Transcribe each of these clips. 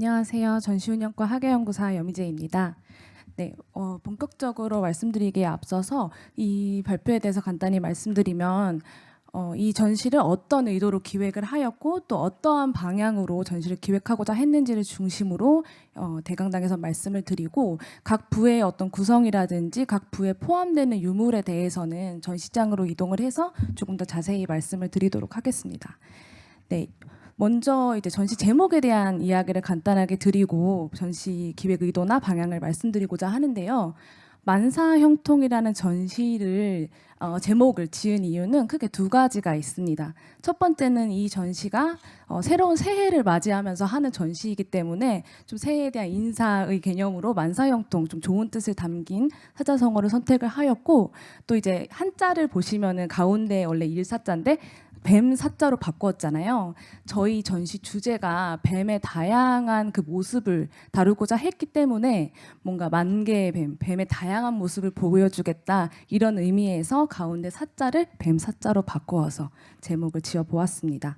안녕하세요. 전시운영과 학예연구사 여미재입니다. 네, 본격적으로 말씀드리기에 앞서서 이 발표에 대해서 간단히 말씀드리면 이 전시를 어떤 의도로 기획을 하였고 또 어떠한 방향으로 전시를 기획하고자 했는지를 중심으로 대강당에서 말씀을 드리고 각 부의 어떤 구성이라든지 각 부에 포함되는 유물에 대해서는 전시장으로 이동을 해서 조금 더 자세히 말씀을 드리도록 하겠습니다. 네. 먼저 이제 전시 제목에 대한 이야기를 간단하게 드리고 전시 기획 의도나 방향을 말씀드리고자 하는데요. 만사형통이라는 전시를 제목을 지은 이유는 크게 두 가지가 있습니다. 첫 번째는 이 전시가 새로운 새해를 맞이하면서 하는 전시이기 때문에 좀 새해에 대한 인사의 개념으로 만사형통, 좀 좋은 뜻을 담긴 사자성어를 선택을 하였고, 또 이제 한자를 보시면은 가운데 원래 일사자인데 뱀 사자로 바꾸었잖아요. 저희 전시 주제가 뱀의 다양한 그 모습을 다루고자 했기 때문에 뭔가 만개의 뱀의 다양한 모습을 보여주겠다, 이런 의미에서 가운데 사자를 뱀 사자로 바꾸어서 제목을 지어보았습니다.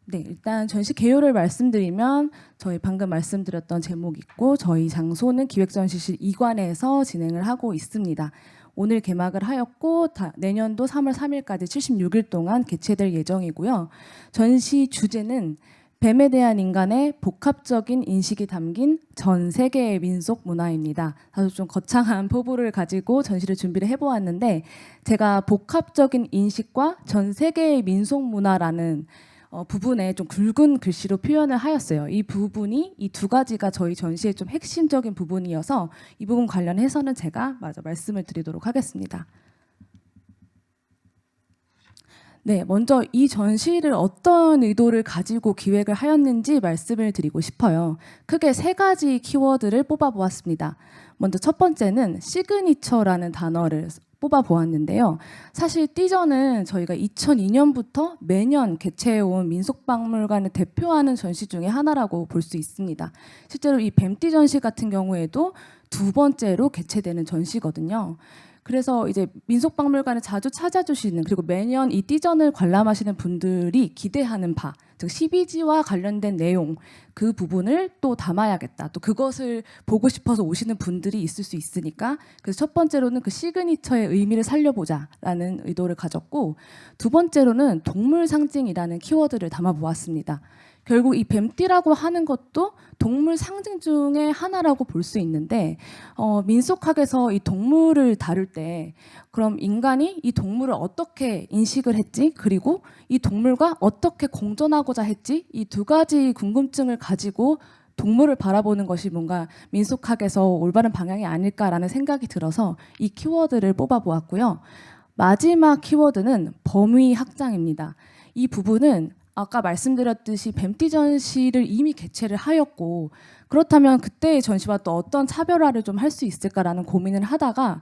네, 일단 전시 개요를 말씀드리면 저희 방금 말씀드렸던 제목 있고, 저희 장소는 기획전시실 2관에서 진행을 하고 있습니다. 오늘 개막을 하였고 내년도 3월 3일까지 76일 동안 개최될 예정이고요. 전시 주제는 뱀에 대한 인간의 복합적인 인식이 담긴 전 세계의 민속 문화입니다. 아주 좀 거창한 포부를 가지고 전시를 준비를 해보았는데, 제가 복합적인 인식과 전 세계의 민속 문화라는 부분에 좀 굵은 글씨로 표현을 하였어요. 이 부분이, 이 두 가지가 저희 전시의 좀 핵심적인 부분이어서 이 부분 관련해서는 제가 마저 말씀을 드리도록 하겠습니다. 네, 먼저 이 전시를 어떤 의도를 가지고 기획을 하였는지 말씀을 드리고 싶어요. 크게 세 가지 키워드를 뽑아보았습니다. 먼저 첫 번째는 시그니처라는 단어를 뽑아보았는데요. 사실 띠전은 저희가 2002년부터 매년 개최해온 민속박물관을 대표하는 전시 중에 하나라고 볼 수 있습니다. 실제로 이 뱀띠 전시 같은 경우에도 두 번째로 개최되는 전시거든요. 그래서 이제 민속박물관을 자주 찾아주시는, 그리고 매년 이 띠전을 관람하시는 분들이 기대하는 바, 즉 12지와 관련된 내용, 그 부분을 또 담아야겠다, 또 그것을 보고 싶어서 오시는 분들이 있을 수 있으니까, 그래서 첫 번째로는 그 시그니처의 의미를 살려보자라는 의도를 가졌고, 두 번째로는 동물 상징이라는 키워드를 담아보았습니다. 결국 이 뱀띠라고 하는 것도 동물 상징 중에 하나라고 볼 수 있는데, 민속학에서 이 동물을 다룰 때 그럼 인간이 이 동물을 어떻게 인식을 했지, 그리고 이 동물과 어떻게 공존하고자 했지, 이 두 가지 궁금증을 가지고 동물을 바라보는 것이 뭔가 민속학에서 올바른 방향이 아닐까라는 생각이 들어서 이 키워드를 뽑아보았고요. 마지막 키워드는 범위 확장입니다. 이 부분은 아까 말씀드렸듯이 뱀띠 전시를 이미 개최를 하였고, 그렇다면 그때의 전시와 또 어떤 차별화를 좀 할 수 있을까라는 고민을 하다가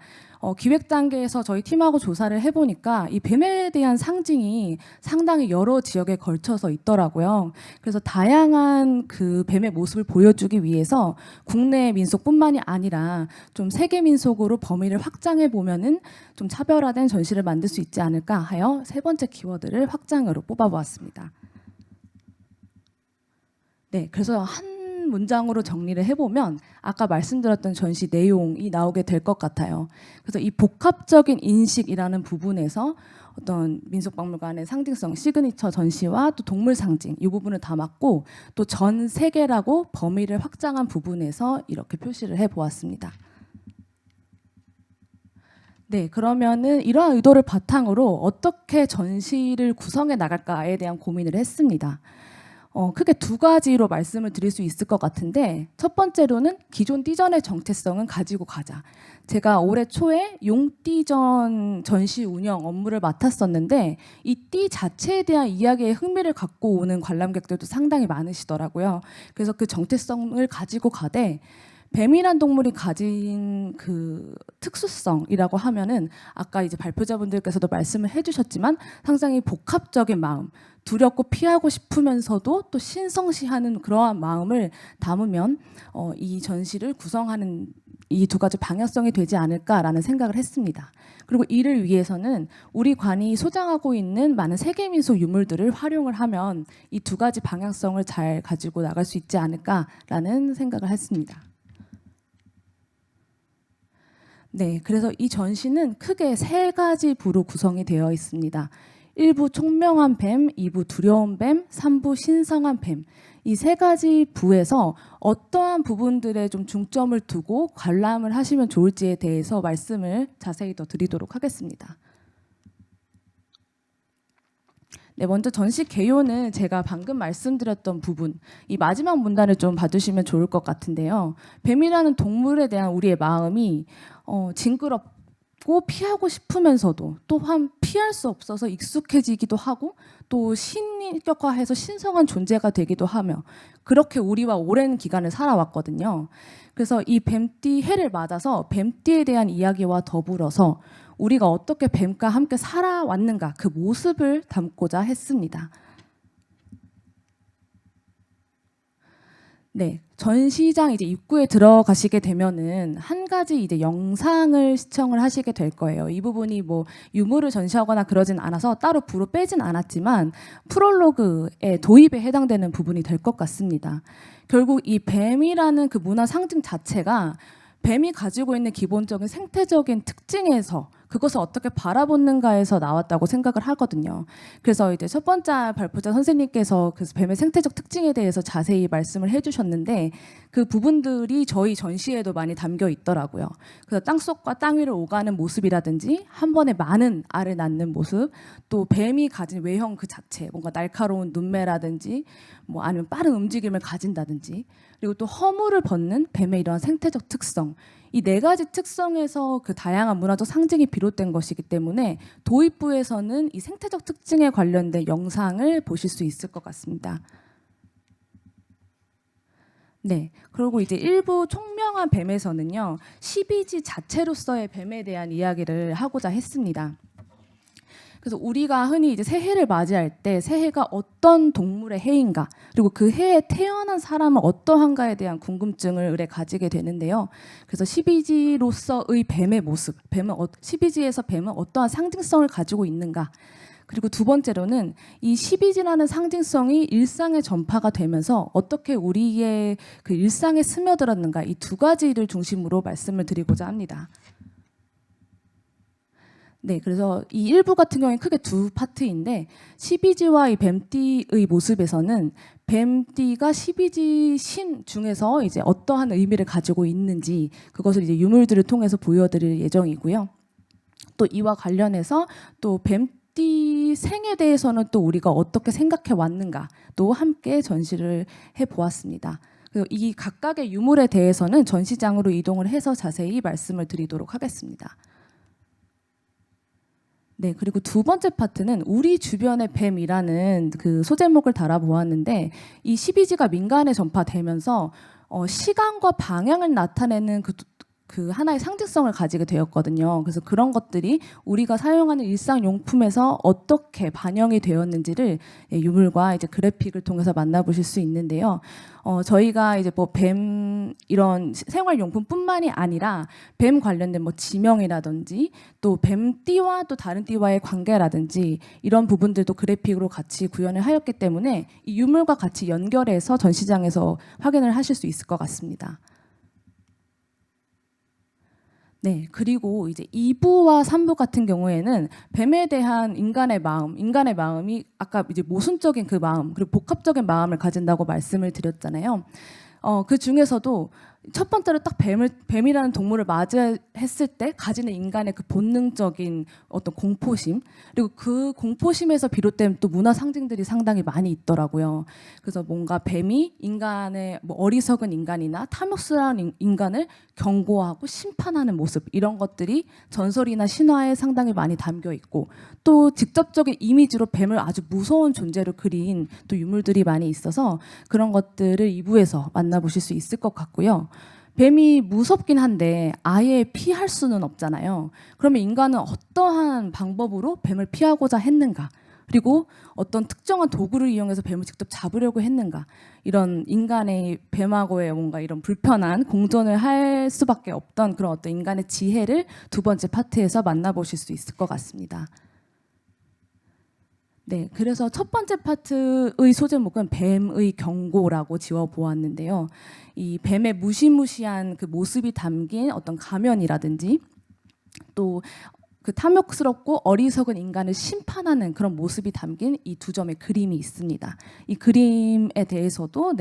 기획 단계에서 저희 팀하고 조사를 해보니까 이 뱀에 대한 상징이 상당히 여러 지역에 걸쳐서 있더라고요. 그래서 다양한 그 뱀의 모습을 보여주기 위해서 국내 민속뿐만이 아니라 좀 세계 민속으로 범위를 확장해 보면은 좀 차별화된 전시를 만들 수 있지 않을까 하여 세 번째 키워드를 확장으로 뽑아보았습니다. 네, 그래서 한 문장으로 정리를 해보면 아까 말씀드렸던 전시 내용이 나오게 될 것 같아요. 그래서 이 복합적인 인식이라는 부분에서 어떤 민속박물관의 상징성, 시그니처 전시와 또 동물 상징, 이 부분을 담았고, 또 전 세계라고 범위를 확장한 부분에서 이렇게 표시를 해보았습니다. 네, 그러면은 이러한 의도를 바탕으로 어떻게 전시를 구성해 나갈까에 대한 고민을 했습니다. 크게 두 가지로 말씀을 드릴 수 있을 것 같은데, 첫 번째로는 기존 띠전의 정체성은 가지고 가자. 제가 올해 초에 용띠전 전시 운영 업무를 맡았었는데, 이 띠 자체에 대한 이야기에 흥미를 갖고 오는 관람객들도 상당히 많으시더라고요. 그래서 그 정체성을 가지고 가되, 뱀이란 동물이 가진 그 특수성이라고 하면은 아까 이제 발표자분들께서도 말씀을 해주셨지만 상당히 복합적인 마음, 두렵고 피하고 싶으면서도 또 신성시하는 그러한 마음을 담으면 이 전시를 구성하는 이 두 가지 방향성이 되지 않을까라는 생각을 했습니다. 그리고 이를 위해서는 우리 관이 소장하고 있는 많은 세계민속 유물들을 활용을 하면 이 두 가지 방향성을 잘 가지고 나갈 수 있지 않을까라는 생각을 했습니다. 네, 그래서 이 전시는 크게 세 가지 부로 구성이 되어 있습니다. 1부 총명한 뱀, 2부 두려운 뱀, 3부 신성한 뱀. 이 세 가지 부에서 어떠한 부분들에 좀 중점을 두고 관람을 하시면 좋을지에 대해서 말씀을 자세히 더 드리도록 하겠습니다. 네, 먼저 전시 개요는 제가 방금 말씀드렸던 부분, 이 마지막 문단을 좀 봐주시면 좋을 것 같은데요. 뱀이라는 동물에 대한 우리의 마음이 징그럽고 피하고 싶으면서도 또한 피할 수 없어서 익숙해지기도 하고 또 신격화해서 신성한 존재가 되기도 하며 그렇게 우리와 오랜 기간을 살아왔거든요. 그래서 이 뱀띠 해를 맞아서 뱀띠에 대한 이야기와 더불어서 우리가 어떻게 뱀과 함께 살아왔는가 그 모습을 담고자 했습니다. 네, 전시장 이제 입구에 들어가시게 되면은 한 가지 이제 영상을 시청을 하시게 될 거예요. 이 부분이 뭐 유물을 전시하거나 그러진 않아서 따로 부로 빼진 않았지만 프롤로그의 도입에 해당되는 부분이 될 것 같습니다. 결국 이 뱀이라는 그 문화 상징 자체가 뱀이 가지고 있는 기본적인 생태적인 특징에서 그것을 어떻게 바라보는가에서 나왔다고 생각을 하거든요. 그래서 이제 첫 번째 발표자 선생님께서 그 뱀의 생태적 특징에 대해서 자세히 말씀을 해주셨는데 그 부분들이 저희 전시에도 많이 담겨 있더라고요. 그래서 땅속과 땅 위를 오가는 모습이라든지 한 번에 많은 알을 낳는 모습, 또 뱀이 가진 외형 그 자체, 뭔가 날카로운 눈매라든지 뭐 아니면 빠른 움직임을 가진다든지 그리고 또 허물을 벗는 뱀의 이러한 생태적 특성, 이 네 가지 특성에서 그 다양한 문화적 상징이 비롯된 것이기 때문에 도입부에서는 이 생태적 특징에 관련된 영상을 보실 수 있을 것 같습니다. 네, 그리고 이제 일부 총명한 뱀에서는요, 12지 자체로서의 뱀에 대한 이야기를 하고자 했습니다. 그래서 우리가 흔히 이제 새해를 맞이할 때 새해가 어떤 동물의 해인가 그리고 그 해에 태어난 사람은 어떠한가에 대한 궁금증을 의뢰 가지게 되는데요. 그래서 12지로서의 뱀의 모습, 12지에서 뱀은 어떠한 상징성을 가지고 있는가 그리고 두 번째로는 이 12지라는 상징성이 일상에 전파가 되면서 어떻게 우리의 그 일상에 스며들었는가 이 두 가지를 중심으로 말씀을 드리고자 합니다. 네, 그래서 이 일부 같은 경우에는 크게 두 파트인데 12지와 이 뱀띠의 모습에서는 뱀띠가 12지 신 중에서 이제 어떠한 의미를 가지고 있는지 그것을 이제 유물들을 통해서 보여드릴 예정이고요. 또 이와 관련해서 또 뱀띠 생에 대해서는 또 우리가 어떻게 생각해 왔는가 또 함께 전시를 해보았습니다. 그리고 이 각각의 유물에 대해서는 전시장으로 이동을 해서 자세히 말씀을 드리도록 하겠습니다. 네, 그리고 두 번째 파트는 우리 주변의 뱀이라는 그 소제목을 달아보았는데 이 12지가 민간에 전파되면서 시간과 방향을 나타내는 그 하나의 상징성을 가지게 되었거든요. 그래서 그런 것들이 우리가 사용하는 일상용품에서 어떻게 반영이 되었는지를 유물과 이제 그래픽을 통해서 만나보실 수 있는데요. 저희가 이제 뭐 뱀 이런 생활용품뿐만이 아니라 뱀 관련된 뭐 지명이라든지 또 뱀띠와 또 다른 띠와의 관계라든지 이런 부분들도 그래픽으로 같이 구현을 하였기 때문에 이 유물과 같이 연결해서 전시장에서 확인을 하실 수 있을 것 같습니다. 네, 그리고 이제 2부와 3부 같은 경우에는 뱀에 대한 인간의 마음이 아까 이제 모순적인 그 마음, 그리고 복합적인 마음을 가진다고 말씀을 드렸잖아요. 그 중에서도 첫 번째로 딱 뱀이라는 동물을 맞이했을 때 가지는 인간의 그 본능적인 어떤 공포심 그리고 그 공포심에서 비롯된 또 문화 상징들이 상당히 많이 있더라고요. 그래서 뭔가 뱀이 인간의 뭐 어리석은 인간이나 탐욕스러운 인간을 경고하고 심판하는 모습 이런 것들이 전설이나 신화에 상당히 많이 담겨 있고 또 직접적인 이미지로 뱀을 아주 무서운 존재로 그린 또 유물들이 많이 있어서 그런 것들을 2부에서 만나보실 수 있을 것 같고요. 뱀이 무섭긴 한데 아예 피할 수는 없잖아요. 그러면 인간은 어떠한 방법으로 뱀을 피하고자 했는가? 그리고 어떤 특정한 도구를 이용해서 뱀을 직접 잡으려고 했는가, 이런 인간의 뱀하고의 뭔가 이런 불편한 공존을 할 수밖에 없던 그런 어떤 인간의 지혜를 두 번째 파트에서 만나보실 수 있을 것 같습니다. 네, 그래서 첫 번째 파트의 소제목은 뱀의 경고라고 지어보았는데요. 이 뱀의 무시무시한 그 모습이 담긴 어떤 가면이라든지 또 그 탐욕스럽고 어리석은 인간을 심판하는 그런 모습이 담긴 이 두 점의 그림이 있습니다. 이 그림에 대해서도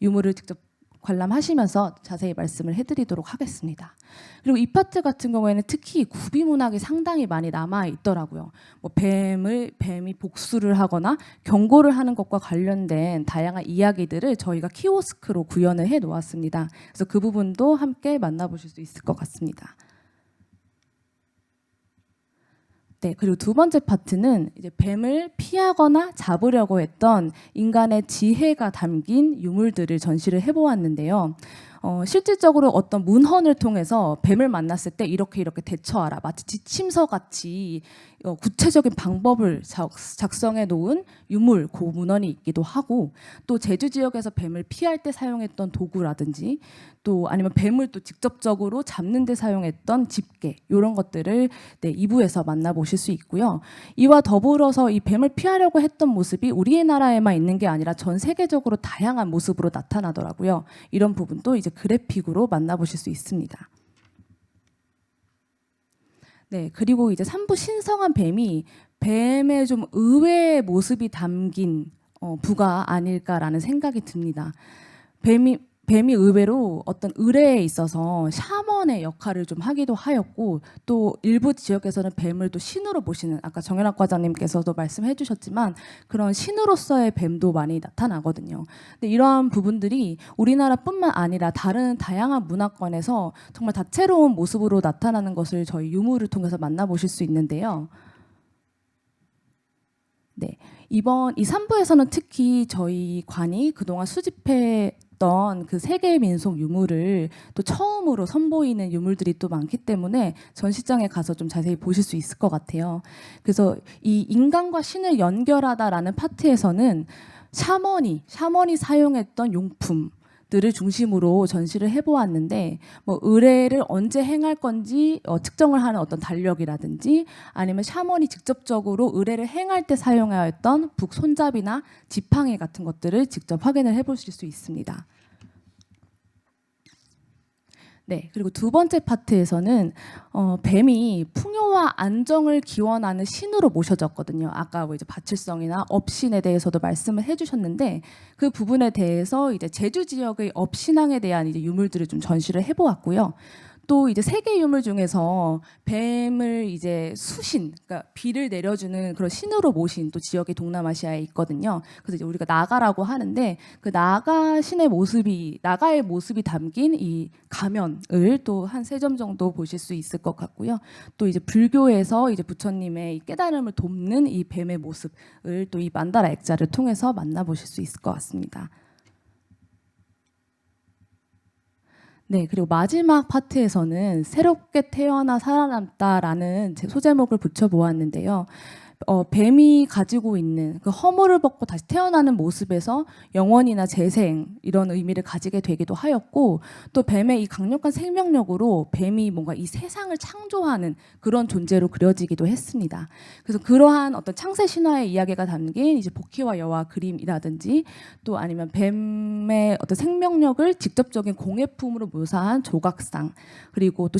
유물을 직접 관람하시면서 자세히 말씀을 해드리도록 하겠습니다. 그리고 이 파트 같은 경우에는 특히 구비 문학이 상당히 많이 남아 있더라고요. 뭐 뱀이 복수를 하거나 경고를 하는 것과 관련된 다양한 이야기들을 저희가 키오스크로 구현을 해 놓았습니다. 그래서 그 부분도 함께 만나보실 수 있을 것 같습니다. 네, 그리고 두 번째 파트는 이제 뱀을 피하거나 잡으려고 했던 인간의 지혜가 담긴 유물들을 전시를 해보았는데요. 실질적으로 어떤 문헌을 통해서 뱀을 만났을 때 이렇게 대처하라, 마치 지침서 같이 구체적인 방법을 작성해 놓은 유물, 그 문헌이 있기도 하고, 또 제주 지역에서 뱀을 피할 때 사용했던 도구라든지 또 아니면 뱀을 또 직접적으로 잡는 데 사용했던 집게, 이런 것들을 2부에서 만나보실 수 있고요. 이와 더불어서 이 뱀을 피하려고 했던 모습이 우리나라에만 있는 게 아니라 전 세계적으로 다양한 모습으로 나타나더라고요. 이런 부분도 이제 그래픽으로 만나보실 수 있습니다. 네, 그리고 이제 3부 신성한 뱀이 뱀의 좀 의외의 모습이 담긴 부가 아닐까라는 생각이 듭니다. 뱀이 의외로 어떤 의뢰에 있어서 샤먼의 역할을 좀 하기도 하였고, 또 일부 지역에서는 뱀을 또 신으로 보시는, 아까 정연학 과장님께서도 말씀해 주셨지만 그런 신으로서의 뱀도 많이 나타나거든요. 근데 이러한 부분들이 우리나라뿐만 아니라 다른 다양한 문화권에서 정말 다채로운 모습으로 나타나는 것을 저희 유물을 통해서 만나보실 수 있는데요. 네, 이번 이 3부에서는 특히 저희 관이 그동안 수집했던 그 세계 민속 유물을 또 처음으로 선보이는 유물들이 또 많기 때문에 전시장에 가서 좀 자세히 보실 수 있을 것 같아요. 그래서 이 인간과 신을 연결하다라는 파트에서는 샤먼이 사용했던 용품들을 중심으로 전시를 해보았는데, 뭐 의뢰를 언제 행할 건지 측정을 하는 어떤 달력이라든지, 아니면 샤먼이 직접적으로 의뢰를 행할 때 사용하였던 북 손잡이나 지팡이 같은 것들을 직접 확인을 해보실 수 있습니다. 네, 그리고 두 번째 파트에서는 뱀이 풍요와 안정을 기원하는 신으로 모셔졌거든요. 아까 뭐 이제 바칠성이나 업신에 대해서도 말씀을 해주셨는데, 그 부분에 대해서 이제 제주 지역의 업신왕에 대한 이제 유물들을 좀 전시를 해보았고요. 또 이제 세계 유물 중에서 뱀을 이제 그러니까 비를 내려주는 그런 신으로 모신 또 지역이 동남아시아에 있거든요. 그래서 이제 우리가 나가라고 하는데, 그 나가의 모습이 담긴 이 가면을 또 한 3점 정도 보실 수 있을 것 같고요. 또 이제 불교에서 이제 부처님의 이 깨달음을 돕는 이 뱀의 모습을 또 이 만다라 액자를 통해서 만나보실 수 있을 것 같습니다. 네, 그리고 마지막 파트에서는 새롭게 태어나 살아남다라는 소제목을 붙여보았는데요. 뱀이 가지고 있는 그 허물을 벗고 다시 태어나는 모습에서 영원이나 재생, 이런 의미를 가지게 되기도 하였고, 또 뱀의 이 강력한 생명력으로 뱀이 뭔가 이 세상을 창조하는 그런 존재로 그려지기도 했습니다. 그래서 그러한 어떤 창세 신화의 이야기가 담긴 이제 복희와 여와 그림이라든지, 또 아니면 뱀의 어떤 생명력을 직접적인 공예품으로 묘사한 조각상, 그리고 또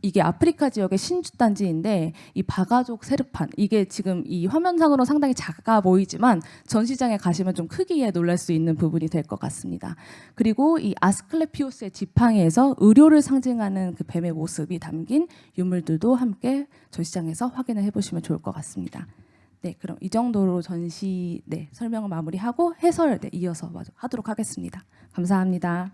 이게 아프리카 지역의 신주 단지인데, 이 바가족 세르판, 이게 지금 이 화면상으로 상당히 작아 보이지만 전시장에 가시면 좀 크기에 놀랄 수 있는 부분이 될 것 같습니다. 그리고 이 아스클레피오스의 지팡이에서 의료를 상징하는 그 뱀의 모습이 담긴 유물들도 함께 전시장에서 확인을 해보시면 좋을 것 같습니다. 네, 그럼 이 정도로 전시 설명을 마무리하고 해설 이어서 하도록 하겠습니다. 감사합니다.